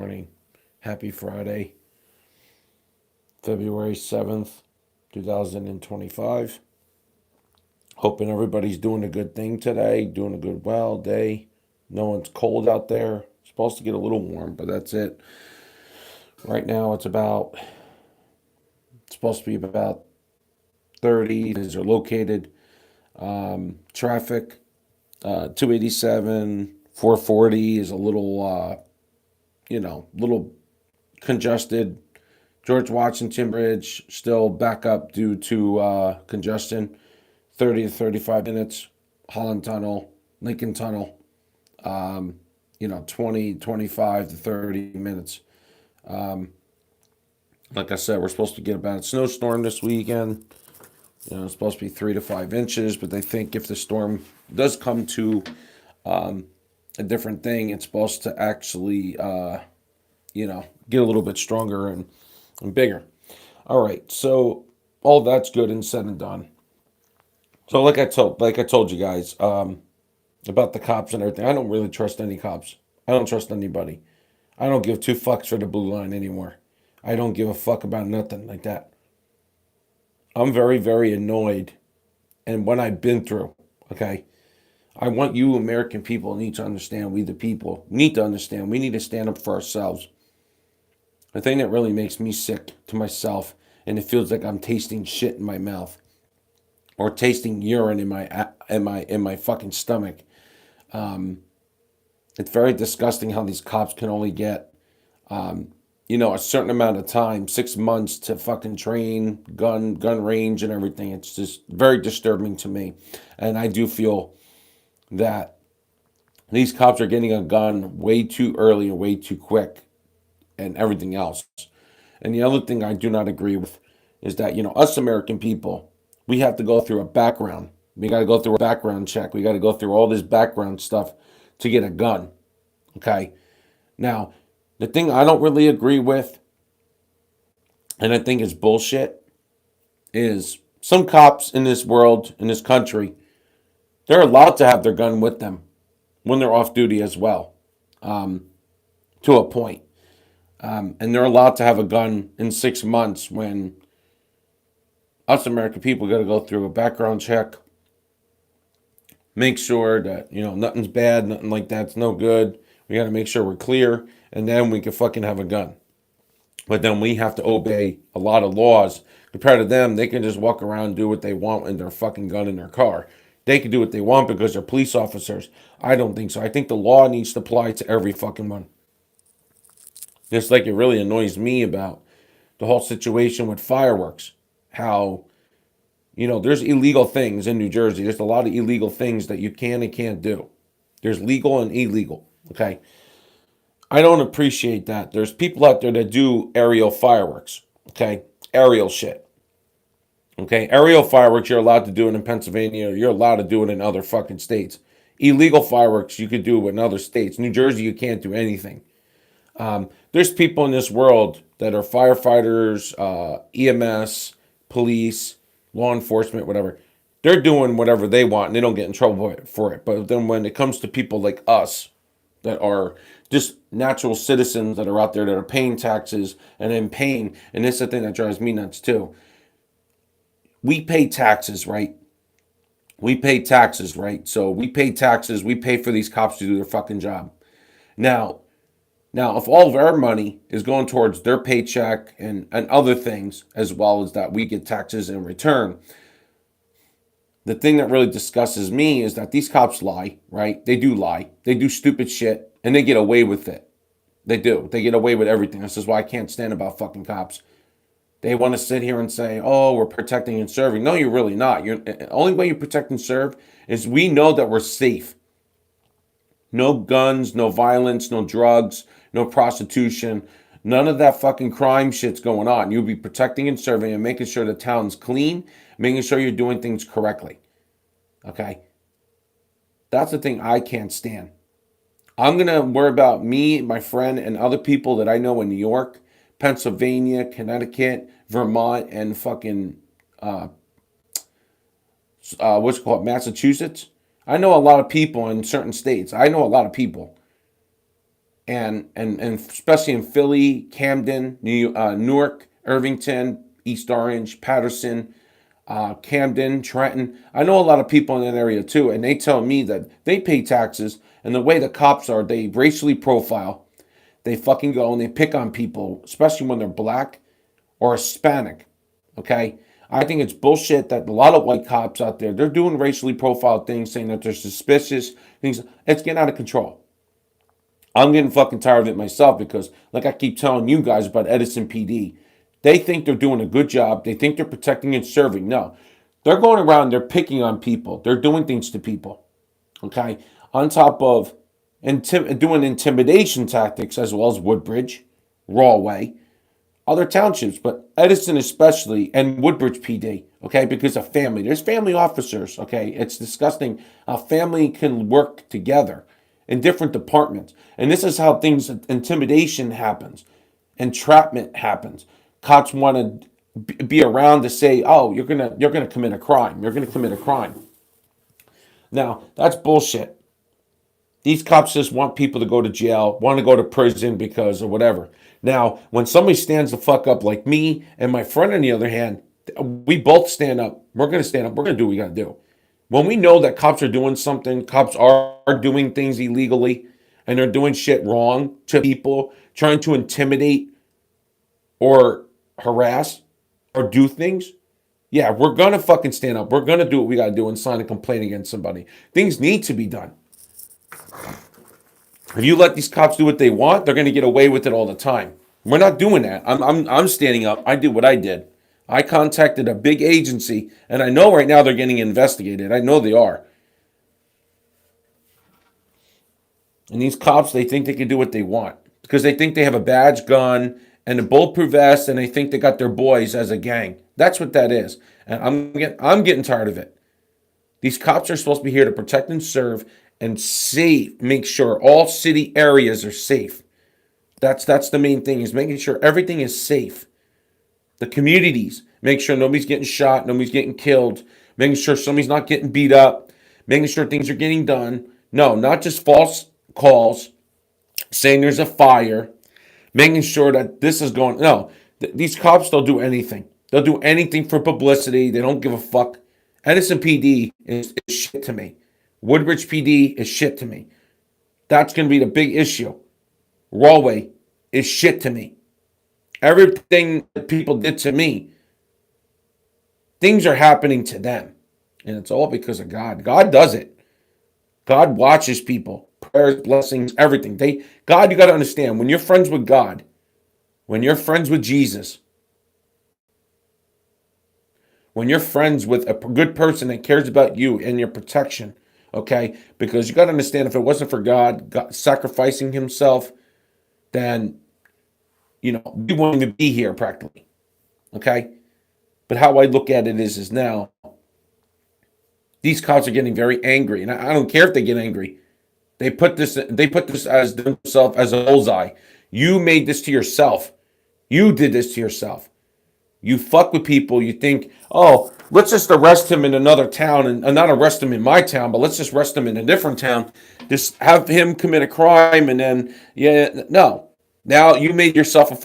morning. Happy Friday, February 7th, 2025. Hoping everybody's doing a good thing today, doing a good day. No one's cold out there. It's supposed to get a little warm, but that's it. Right now it's supposed to be about 30. These are located. Traffic, 287, 440 is a little congested. George Washington Bridge still back up due to congestion. 30 to 35 minutes. Holland Tunnel, Lincoln Tunnel, 20, 25 to 30 minutes. Like I said, we're supposed to get about a snowstorm this weekend. It's supposed to be 3 to 5 inches, but they think if the storm does come to a different thing, it's supposed to actually, get a little bit stronger and bigger. All right, so all that's good and said and done. So like I told you guys about the cops and everything. I don't really trust any cops. I don't trust anybody. I don't give two fucks for the blue line anymore. I don't give a fuck about nothing like that. I'm very, very annoyed and what I've been through. Okay. I want you American people need to understand, we the people need to understand, we need to stand up for ourselves. The thing that really makes me sick to myself, and it feels like I'm tasting shit in my mouth or tasting urine in my fucking stomach. It's very disgusting how these cops can only get a certain amount of time, 6 months to fucking train, gun range and everything. It's just very disturbing to me. And I do feel that these cops are getting a gun way too early and way too quick and everything else. And the other thing I do not agree with is that, us American people, we have to go through a background. We got to go through a background check. We got to go through all this background stuff to get a gun. Okay. Now, the thing I don't really agree with, and I think is bullshit, is some cops in this world, in this country, they're allowed to have their gun with them when they're off duty as well, to a point. And they're allowed to have a gun in 6 months when us American people got to go through a background check, make sure that, nothing's bad, nothing like that's no good. We got to make sure we're clear, and then we can fucking have a gun. But then we have to obey a lot of laws. Compared to them, they can just walk around and do what they want with their fucking gun in their car. They can do what they want because they're police officers. I don't think so. I think the law needs to apply to every fucking one. Just like it really annoys me about the whole situation with fireworks. How, there's illegal things in New Jersey. There's a lot of illegal things that you can and can't do. There's legal and illegal. Okay. I don't appreciate that. There's people out there that do aerial fireworks. Okay. Aerial shit. Okay. Aerial fireworks, you're allowed to do it in Pennsylvania. You're allowed to do it in other fucking states. Illegal fireworks, you could do it in other states. New Jersey, you can't do anything. There's people in this world that are firefighters, EMS, police, law enforcement, whatever. They're doing whatever they want and they don't get in trouble for it. But then when it comes to people like us that are just natural citizens that are out there that are paying taxes and then paying, and this is the thing that drives me nuts too. We pay taxes, right? We pay taxes, right? So we pay taxes. We pay for these cops to do their fucking job. Now, if all of our money is going towards their paycheck and other things, as well as that we get taxes in return, the thing that really disgusts me is that these cops lie, right? They do lie. They do stupid shit and they get away with it. They do. They get away with everything. This is why I can't stand about fucking cops. They want to sit here and say, "Oh, we're protecting and serving." No, you're really not. You're the only way you protect and serve is we know that we're safe. No guns, no violence, no drugs, no prostitution. None of that fucking crime shit's going on. You'll be protecting and serving and making sure the town's clean, making sure you're doing things correctly. Okay? That's the thing I can't stand. I'm going to worry about me, my friend, and other people that I know in New York, Pennsylvania, Connecticut, Vermont, and fucking, what's it called, Massachusetts. I know a lot of people in certain states. I know a lot of people. and especially in Philly, Camden, Newark, Irvington, East Orange, Patterson, Camden, Trenton. I know a lot of people in that area too, and they tell me that they pay taxes, and the way the cops are, they racially profile. They fucking go and they pick on people, especially when they're black or Hispanic. Okay? I think it's bullshit that a lot of white cops out there, they're doing racially profiled things, saying that they're suspicious, things. It's getting out of control. I'm getting fucking tired of it myself because, like I keep telling you guys about Edison PD, they think they're doing a good job. They think they're protecting and serving. No, they're going around, they're picking on people, they're doing things to people. Okay? On top of doing intimidation tactics as well as Woodbridge, Rawway, other townships, but Edison especially, and Woodbridge PD, okay, because of family. There's family officers, okay? It's disgusting how family can work together in different departments. And this is how intimidation happens, entrapment happens. Cops want to be around to say, oh, you're gonna commit a crime. You're gonna commit a crime. Now, that's bullshit. These cops just want people to go to jail, want to go to prison because of whatever. Now, when somebody stands the fuck up like me and my friend on the other hand, we both stand up. We're going to stand up. We're going to do what we got to do. When we know that cops are doing something, cops are doing things illegally, and they're doing shit wrong to people, trying to intimidate or harass or do things, yeah, we're going to fucking stand up. We're going to do what we got to do and sign a complaint against somebody. Things need to be done. If you let these cops do what they want, they're going to get away with it all the time. We're not doing that. I'm standing up. I did what I did. I contacted a big agency, and I know right now they're getting investigated. I know they are. And these cops, they think they can do what they want because they think they have a badge, gun, and a bulletproof vest, and they think they got their boys as a gang. That's what that is. And I'm getting tired of it. These cops are supposed to be here to protect and serve and make sure all city areas are safe. That's the main thing, is making sure everything is safe. The communities, make sure nobody's getting shot, nobody's getting killed, making sure somebody's not getting beat up, making sure things are getting done. No, not just false calls saying there's a fire, making sure that this is going. No, these cops, they'll do anything. They'll do anything for publicity. They don't give a fuck. Edison PD is shit to me. Woodbridge PD is shit to me. That's going to be the big issue. Rawway is shit to me. Everything that people did to me, things are happening to them. And it's all because of God. God does it. God watches people. Prayers, blessings, everything. God, you got to understand, when you're friends with God, when you're friends with Jesus, when you're friends with a good person that cares about you and your protection, okay? Because you got to understand, if it wasn't for God sacrificing himself, then, we wouldn't even be here practically, okay? But how I look at it is now, these cops are getting very angry, and I don't care if they get angry. They put this as themselves as a bullseye. You made this to yourself. You did this to yourself. You fuck with people. You think, oh, let's just arrest him in another town and not arrest him in my town, but let's just arrest him in a different town. Just have him commit a crime and then, no. Now you made yourself a